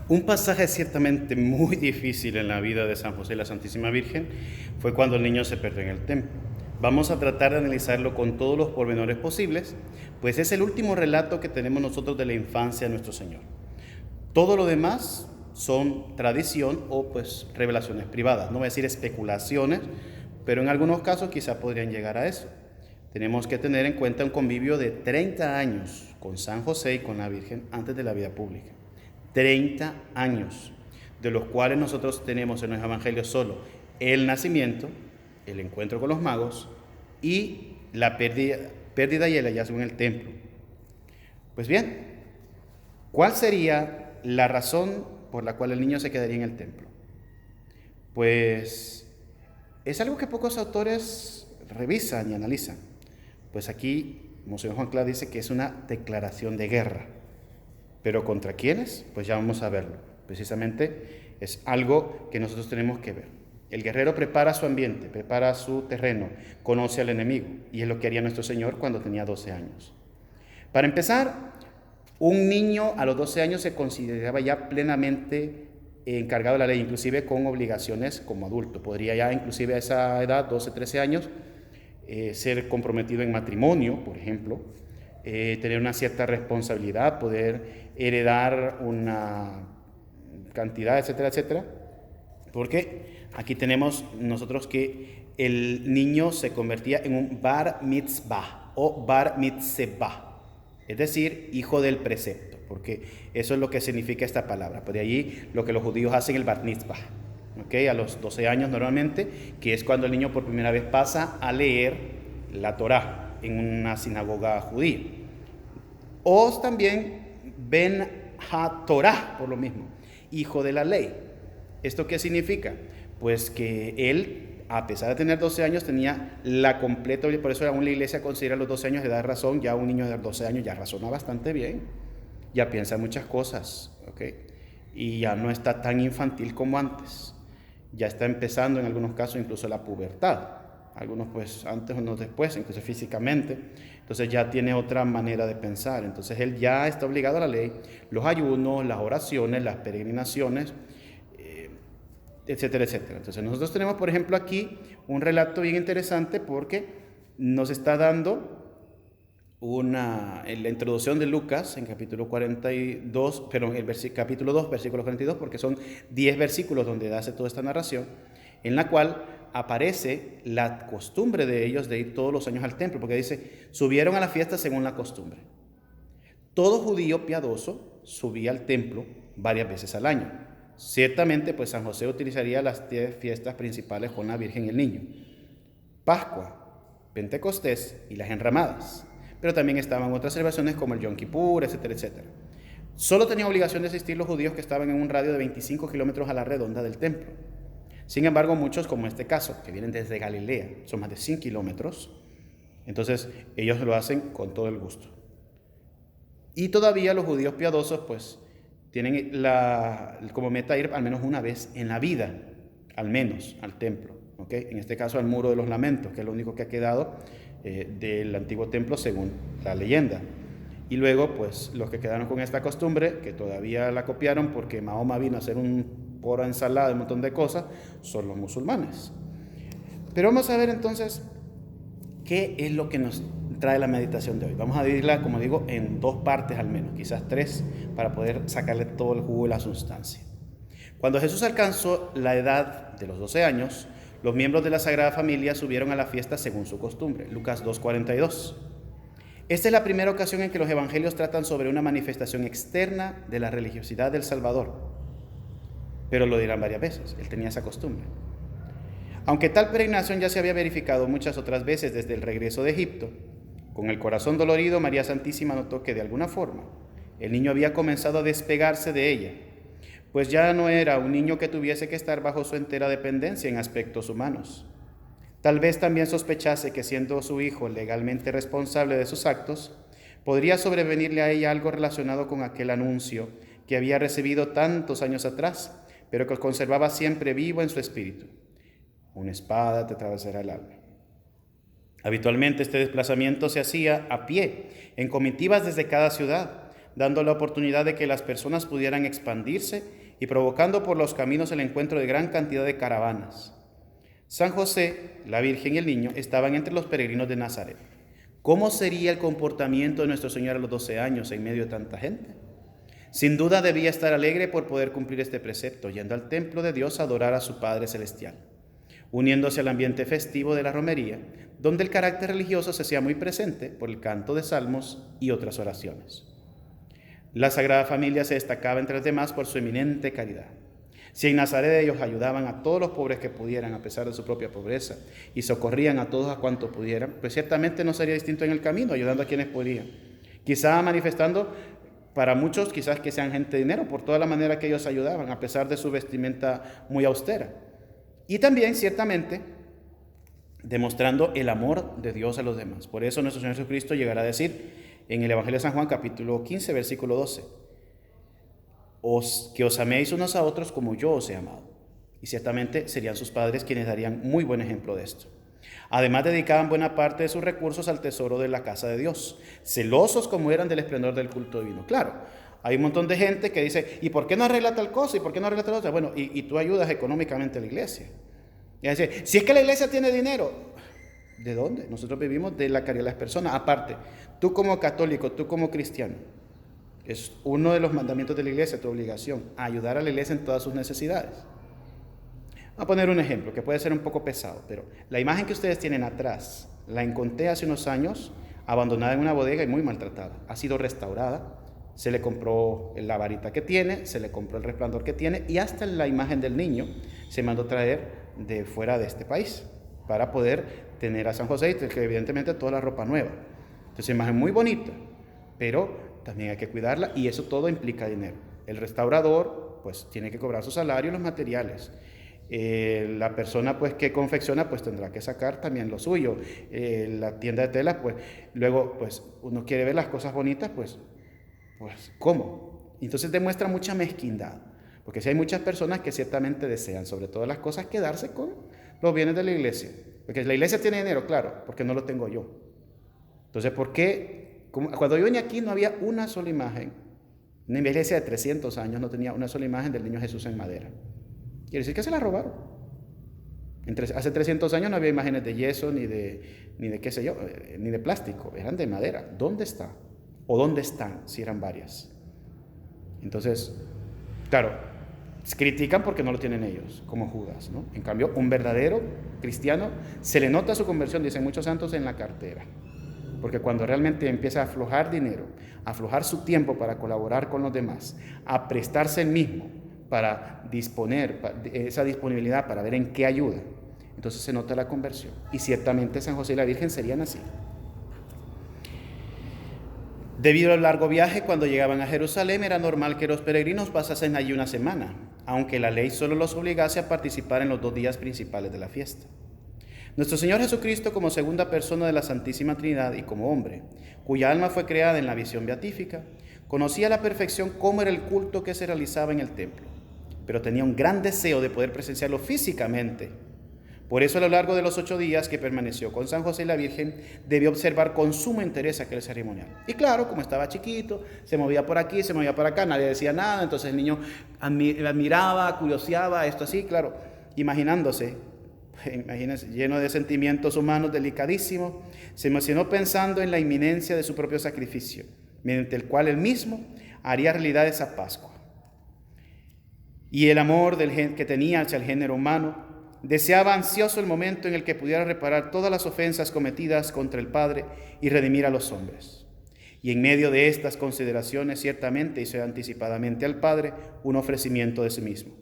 Un pasaje ciertamente muy difícil en la vida de San José y la Santísima Virgen fue cuando el niño se perdió en el templo. Vamos a tratar de analizarlo con todos los pormenores posibles, pues es el último relato que tenemos nosotros de la infancia de nuestro Señor. Todo lo demás son tradición o pues revelaciones privadas, no voy a decir especulaciones, pero en algunos casos quizá podrían llegar a eso. Tenemos que tener en cuenta un convivio de 30 años con San José y con la Virgen antes de la vida pública. 30 años, de los cuales nosotros tenemos en los evangelios solo el nacimiento, el encuentro con los magos y la pérdida y el hallazgo en el templo. Pues bien, ¿cuál sería la razón por la cual el niño se quedaría en el templo? Pues es algo que pocos autores revisan y analizan. Pues aquí Monseñor Juan Clau dice que es una declaración de guerra. ¿Pero contra quiénes? Pues ya vamos a verlo. Precisamente es algo que nosotros tenemos que ver. El guerrero prepara su ambiente, prepara su terreno, conoce al enemigo, y es lo que haría nuestro Señor cuando tenía 12 años. Para empezar, un niño a los 12 años se consideraba ya plenamente encargado de la ley, inclusive con obligaciones como adulto. Podría ya inclusive a esa edad, 12, 13 años, ser comprometido en matrimonio, por ejemplo, tener una cierta responsabilidad, poder heredar una cantidad, etcétera, etcétera. Porque aquí tenemos nosotros que el niño se convertía en un bar mitzvah o bar mitzvah, es decir, hijo del precepto, porque eso es lo que significa esta palabra. Pues de allí lo que los judíos hacen el bar mitzvah, ¿okay? A los 12 años normalmente, que es cuando el niño por primera vez pasa a leer la Torá en una sinagoga judía. O también Ben HaTorah, por lo mismo, hijo de la ley. ¿Esto qué significa? Pues que él, a pesar de tener 12 años, tenía la completa, y por eso aún la iglesia considera los 12 años de dar razón. Ya un niño de 12 años ya razona bastante bien, ya piensa muchas cosas, ¿ok? Y ya no está tan infantil como antes. Ya está empezando en algunos casos incluso la pubertad. Algunos pues antes, unos después, incluso físicamente. Entonces ya tiene otra manera de pensar. Entonces él ya está obligado a la ley, los ayunos, las oraciones, las peregrinaciones, etcétera, etcétera. Entonces nosotros tenemos, por ejemplo, aquí un relato bien interesante porque nos está dando en la introducción de Lucas, en capítulo 42, perdón, capítulo 2, versículo 42, porque son 10 versículos donde hace toda esta narración, en la cual aparece la costumbre de ellos de ir todos los años al templo, porque dice, subieron a la fiesta según la costumbre. Todo judío piadoso subía al templo varias veces al año. Ciertamente, pues San José utilizaría las 10 fiestas principales con la Virgen y el Niño: Pascua, Pentecostés y las enramadas. Pero también estaban otras celebraciones como el Yom Kippur, etcétera, etcétera. Solo tenían obligación de asistir los judíos que estaban en un radio de 25 kilómetros a la redonda del templo. Sin embargo, muchos, como este caso, que vienen desde Galilea, son más de 100 kilómetros, entonces ellos lo hacen con todo el gusto. Y todavía los judíos piadosos, pues, tienen como meta ir al menos una vez en la vida, al menos, al templo. ¿Okay? En este caso al Muro de los Lamentos, que es lo único que ha quedado del antiguo templo según la leyenda. Y luego, pues, los que quedaron con esta costumbre, que todavía la copiaron porque Mahoma vino a hacer un pura ensalada de un montón de cosas, son los musulmanes. Pero vamos a ver entonces qué es lo que nos trae la meditación de hoy. Vamos a dividirla, como digo, en dos partes al menos, quizás tres, para poder sacarle todo el jugo y la sustancia. Cuando Jesús alcanzó la edad de los 12 años, los miembros de la Sagrada Familia subieron a la fiesta según su costumbre. Lucas 2:42. Esta es la primera ocasión en que los evangelios tratan sobre una manifestación externa de la religiosidad del Salvador. Pero lo dirán varias veces, él tenía esa costumbre. Aunque tal peregrinación ya se había verificado muchas otras veces desde el regreso de Egipto, con el corazón dolorido, María Santísima notó que de alguna forma el niño había comenzado a despegarse de ella, pues ya no era un niño que tuviese que estar bajo su entera dependencia en aspectos humanos. Tal vez también sospechase que, siendo su hijo legalmente responsable de sus actos, podría sobrevenirle a ella algo relacionado con aquel anuncio que había recibido tantos años atrás, pero que conservaba siempre vivo en su espíritu: una espada te atravesará el alma. Habitualmente este desplazamiento se hacía a pie, en comitivas desde cada ciudad, dando la oportunidad de que las personas pudieran expandirse y provocando por los caminos el encuentro de gran cantidad de caravanas. San José, la Virgen y el niño estaban entre los peregrinos de Nazaret. ¿Cómo sería el comportamiento de nuestro Señor a los 12 años en medio de tanta gente? Sin duda debía estar alegre por poder cumplir este precepto, yendo al templo de Dios a adorar a su Padre Celestial, uniéndose al ambiente festivo de la romería, donde el carácter religioso se hacía muy presente por el canto de salmos y otras oraciones. La Sagrada Familia se destacaba entre los demás por su eminente caridad. Si en Nazaret ellos ayudaban a todos los pobres que pudieran a pesar de su propia pobreza y socorrían a todos a cuanto pudieran, pues ciertamente no sería distinto en el camino, ayudando a quienes podían. Quizá manifestando para muchos, quizás que sean gente de dinero, por toda la manera que ellos ayudaban, a pesar de su vestimenta muy austera. Y también, ciertamente, demostrando el amor de Dios a los demás. Por eso nuestro Señor Jesucristo llegará a decir en el Evangelio de San Juan, capítulo 15, versículo 12, que os améis unos a otros como yo os he amado. Y ciertamente serían sus padres quienes darían muy buen ejemplo de esto. Además, dedicaban buena parte de sus recursos al tesoro de la casa de Dios, celosos como eran del esplendor del culto divino. Claro, hay un montón de gente que dice, ¿y por qué no arregla tal cosa? ¿Y por qué no arregla tal otra? Bueno, y tú ayudas económicamente a la iglesia. Y dice, si es que la iglesia tiene dinero, ¿de dónde? Nosotros vivimos de la caridad de las personas. Aparte, tú como católico, tú como cristiano, es uno de los mandamientos de la iglesia, tu obligación, ayudar a la iglesia en todas sus necesidades. Voy a poner un ejemplo que puede ser un poco pesado, pero la imagen que ustedes tienen atrás, la encontré hace unos años, abandonada en una bodega y muy maltratada. Ha sido restaurada, se le compró la varita que tiene, se le compró el resplandor que tiene y hasta la imagen del niño se mandó traer de fuera de este país para poder tener a San José y que evidentemente toda la ropa nueva. Entonces, imagen muy bonita, pero también hay que cuidarla y eso todo implica dinero. El restaurador pues tiene que cobrar su salario y los materiales. La persona pues que confecciona pues tendrá que sacar también lo suyo. La tienda de telas pues luego pues uno quiere ver las cosas bonitas pues ¿cómo? Entonces demuestra mucha mezquindad, porque si hay muchas personas que ciertamente desean sobre todas las cosas quedarse con los bienes de la iglesia, porque la iglesia tiene dinero, claro, porque no lo tengo yo. Entonces, ¿por qué? Cuando yo venía aquí no había una sola imagen. Una iglesia de 300 años no tenía una sola imagen del niño Jesús en madera. Quiere decir que se la robaron. Hace 300 años no había imágenes de yeso, ni de qué sé yo, ni de plástico, eran de madera. ¿Dónde está? ¿O dónde están si eran varias? Entonces, claro, critican porque no lo tienen ellos, como Judas, ¿no? En cambio, un verdadero cristiano se le nota su conversión, dicen muchos santos, en la cartera. Porque cuando realmente empieza a aflojar dinero, a aflojar su tiempo para colaborar con los demás, a prestarse el mismo para disponer esa disponibilidad para ver en qué ayuda, entonces se nota la conversión. Y ciertamente San José y la Virgen serían así. Debido al largo viaje, cuando llegaban a Jerusalén, era normal que los peregrinos pasasen allí una semana, aunque la ley solo los obligase a participar en los 2 días principales de la fiesta. Nuestro Señor Jesucristo, como segunda persona de la Santísima Trinidad y como hombre, cuya alma fue creada en la visión beatífica, conocía a la perfección cómo era el culto que se realizaba en el templo, pero tenía un gran deseo de poder presenciarlo físicamente. Por eso, a lo largo de los 8 días que permaneció con San José y la Virgen, debió observar con sumo interés aquel ceremonial. Y claro, como estaba chiquito, se movía por aquí, se movía por acá, nadie decía nada, entonces el niño admiraba, curioseaba, esto así, claro, imagínense, lleno de sentimientos humanos delicadísimos, se emocionó pensando en la inminencia de su propio sacrificio, mediante el cual él mismo haría realidad esa Pascua. Y el amor que tenía hacia el género humano, deseaba ansioso el momento en el que pudiera reparar todas las ofensas cometidas contra el Padre y redimir a los hombres. Y en medio de estas consideraciones ciertamente hizo anticipadamente al Padre un ofrecimiento de sí mismo.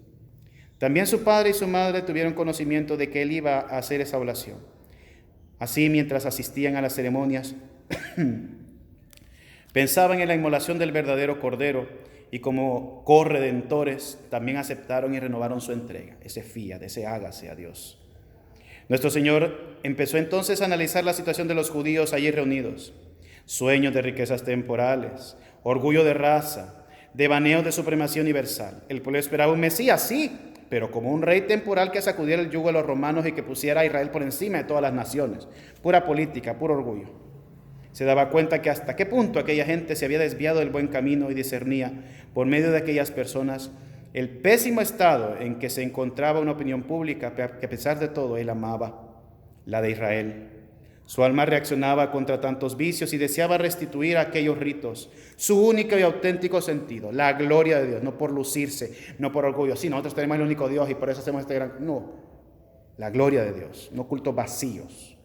También su padre y su madre tuvieron conocimiento de que él iba a hacer esa oblación. Así, mientras asistían a las ceremonias, pensaban en la inmolación del verdadero Cordero y como corredentores también aceptaron y renovaron su entrega, ese fiat, ese hágase a Dios. Nuestro Señor empezó entonces a analizar la situación de los judíos allí reunidos. Sueños de riquezas temporales, orgullo de raza, devaneos de supremacía universal. El pueblo esperaba un Mesías, sí, pero como un rey temporal que sacudiera el yugo de los romanos y que pusiera a Israel por encima de todas las naciones. Pura política, puro orgullo. Se daba cuenta que hasta qué punto aquella gente se había desviado del buen camino y discernía, por medio de aquellas personas, el pésimo estado en que se encontraba una opinión pública que a pesar de todo él amaba, la de Israel. Su alma reaccionaba contra tantos vicios y deseaba restituir a aquellos ritos su único y auténtico sentido, la gloria de Dios, no por lucirse, no por orgullo. Sí, nosotros tenemos el único Dios y por eso hacemos este gran... No, la gloria de Dios, no cultos vacíos,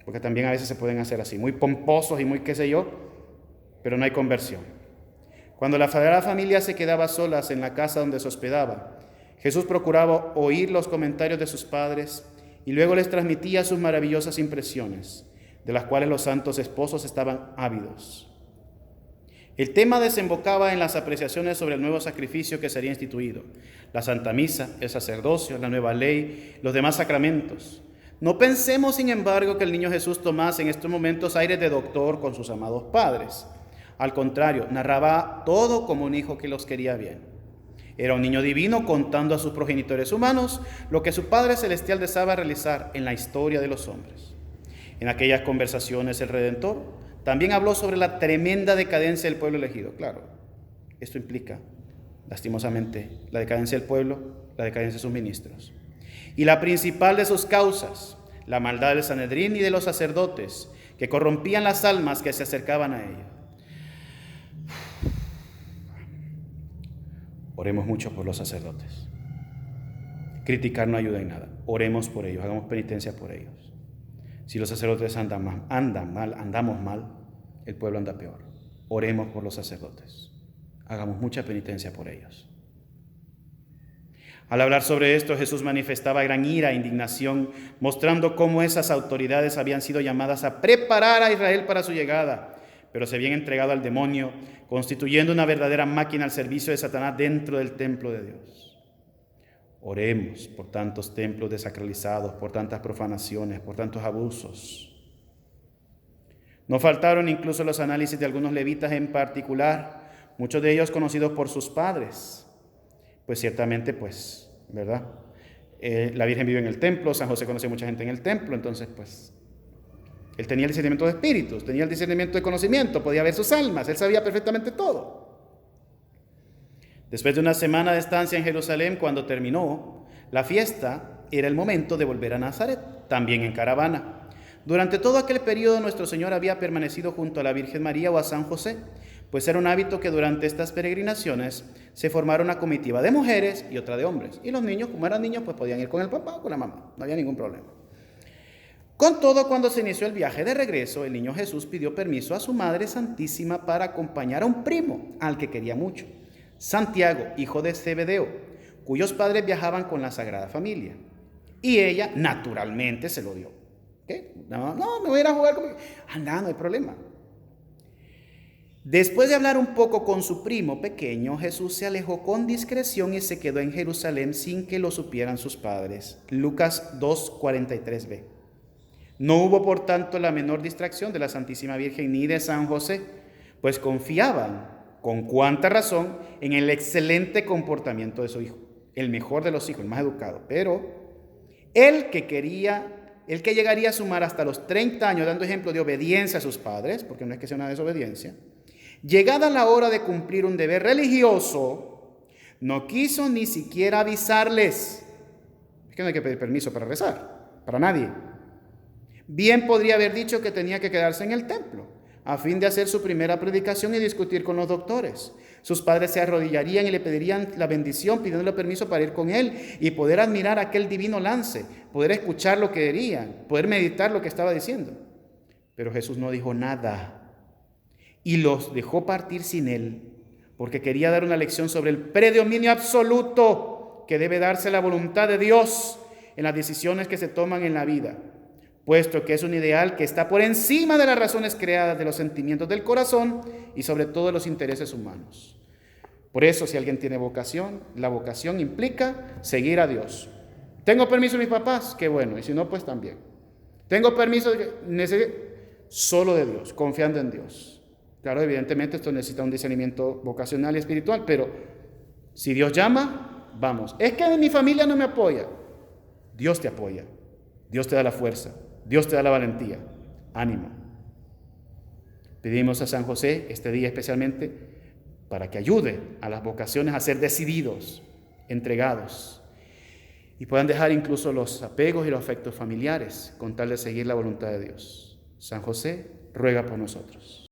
porque también a veces se pueden hacer así, muy pomposos y muy qué sé yo, pero no hay conversión. Cuando la Sagrada Familia se quedaba solas en la casa donde se hospedaba, Jesús procuraba oír los comentarios de sus padres y luego les transmitía sus maravillosas impresiones, de las cuales los santos esposos estaban ávidos. El tema desembocaba en las apreciaciones sobre el nuevo sacrificio que sería instituido, la Santa Misa, el sacerdocio, la nueva ley, los demás sacramentos. No pensemos, sin embargo, que el niño Jesús tomase en estos momentos aires de doctor con sus amados padres. Al contrario, narraba todo como un hijo que los quería bien. Era un niño divino contando a sus progenitores humanos lo que su Padre Celestial deseaba realizar en la historia de los hombres. En aquellas conversaciones el Redentor también habló sobre la tremenda decadencia del pueblo elegido. Claro, esto implica, lastimosamente, la decadencia del pueblo, la decadencia de sus ministros. Y la principal de sus causas, la maldad del Sanedrín y de los sacerdotes, que corrompían las almas que se acercaban a ella. Oremos mucho por los sacerdotes. Criticar no ayuda en nada. Oremos por ellos, hagamos penitencia por ellos. Si los sacerdotes andamos mal, el pueblo anda peor. Oremos por los sacerdotes. Hagamos mucha penitencia por ellos. Al hablar sobre esto, Jesús manifestaba gran ira e indignación, mostrando cómo esas autoridades habían sido llamadas a preparar a Israel para su llegada, pero se habían entregado al demonio, constituyendo una verdadera máquina al servicio de Satanás dentro del templo de Dios. Oremos por tantos templos desacralizados, por tantas profanaciones, por tantos abusos. No faltaron incluso los análisis de algunos levitas en particular, muchos de ellos conocidos por sus padres. Pues ciertamente, ¿verdad? La Virgen vive en el templo, San José conoce a mucha gente en el templo, entonces, él tenía el discernimiento de espíritus, tenía el discernimiento de conocimiento, podía ver sus almas, él sabía perfectamente todo. Después de una semana de estancia en Jerusalén, cuando terminó la fiesta, era el momento de volver a Nazaret, también en caravana. Durante todo aquel periodo, nuestro Señor había permanecido junto a la Virgen María o a San José, pues era un hábito que durante estas peregrinaciones se formara una comitiva de mujeres y otra de hombres. Y los niños, como eran niños, podían ir con el papá o con la mamá, no había ningún problema. Con todo, cuando se inició el viaje de regreso, el niño Jesús pidió permiso a su Madre Santísima para acompañar a un primo al que quería mucho, Santiago, hijo de Zebedeo, cuyos padres viajaban con la Sagrada Familia. Y ella, naturalmente, se lo dio. ¿Qué? No, me voy a ir a jugar conmigo. No hay problema. Después de hablar un poco con su primo pequeño, Jesús se alejó con discreción y se quedó en Jerusalén sin que lo supieran sus padres. Lucas 2:43b. No hubo, por tanto, la menor distracción de la Santísima Virgen ni de San José, pues confiaban, con cuánta razón, en el excelente comportamiento de su hijo, el mejor de los hijos, el más educado, pero el que llegaría a sumar hasta los 30 años dando ejemplo de obediencia a sus padres, porque no es que sea una desobediencia, llegada la hora de cumplir un deber religioso, no quiso ni siquiera avisarles. Es que no hay que pedir permiso para rezar, para nadie. Bien podría haber dicho que tenía que quedarse en el templo, a fin de hacer su primera predicación y discutir con los doctores. Sus padres se arrodillarían y le pedirían la bendición, pidiéndole permiso para ir con él y poder admirar aquel divino lance, poder escuchar lo que dirían, poder meditar lo que estaba diciendo. Pero Jesús no dijo nada y los dejó partir sin él, porque quería dar una lección sobre el predominio absoluto que debe darse la voluntad de Dios en las decisiones que se toman en la vida, puesto que es un ideal que está por encima de las razones creadas, de los sentimientos del corazón y sobre todo de los intereses humanos. Por eso, si alguien tiene vocación, la vocación implica seguir a Dios. ¿Tengo permiso de mis papás? Qué bueno, y si no, pues también. ¿Tengo permiso solo de Dios, confiando en Dios? Claro, evidentemente esto necesita un discernimiento vocacional y espiritual, pero si Dios llama, vamos. Es que mi familia no me apoya. Dios te apoya, Dios te da la fuerza, Dios te da la valentía. Ánimo. Pedimos a San José este día especialmente para que ayude a las vocaciones a ser decididos, entregados, y puedan dejar incluso los apegos y los afectos familiares con tal de seguir la voluntad de Dios. San José, ruega por nosotros.